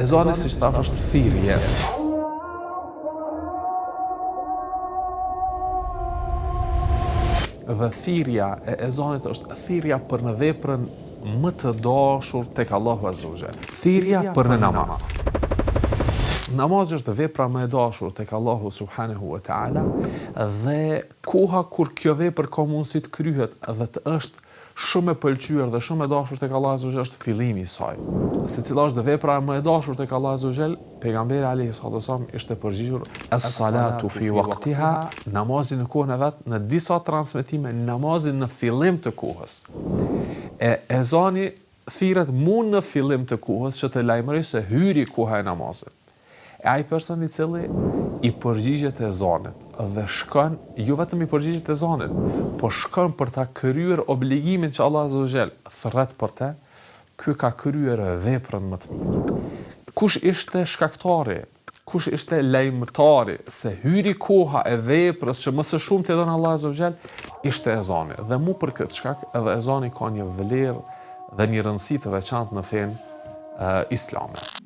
Ezani, siç thash, është thirrje. Dhe thirrja e ezanit është thirrja për në veprën më të dashur tek Allahu Azza wa Jall. Thirrja për në namaz. Namazi është vepra më e dashur tek Allahu Subhanahu wa Ta'ala dhe koha kur kjo vepër ka mundësi të kryhet dhe të është shumë e pëlqyer dhe shumë e dashur tek Allahu Azza wa Jall është fillimi i saj. Se cila është vepra më e dashur tek Allahu Azza wa Jall, pejgamberi alayhi salatu wasallam ishte përgjigjur as-salatu fi waqtiha, namazi në kohën e vet, në disa transmetime namazi në fillim të kohës. Ezani thirret mund në fillim të kohës që të lajmëroj se hyri koha e namazit. E ai person i cili i përgjigjet ezanit dhe shkon, jo vetëm i përgjigjet ezanit, po shkon për ta kryer obligimin që Allah Azza wa Jall thret për te, ky ka kryer veprën më të mirë. Kush ishte shkaktari, kush ishte lajmëtari se hyri koha e veprës që më së shumti don Allah Azza wa Jall, ishte ezani. Dhe mu për këtë shkak edhe ezani ka një vlerë dhe një rëndësi të veçantë në fenë islame.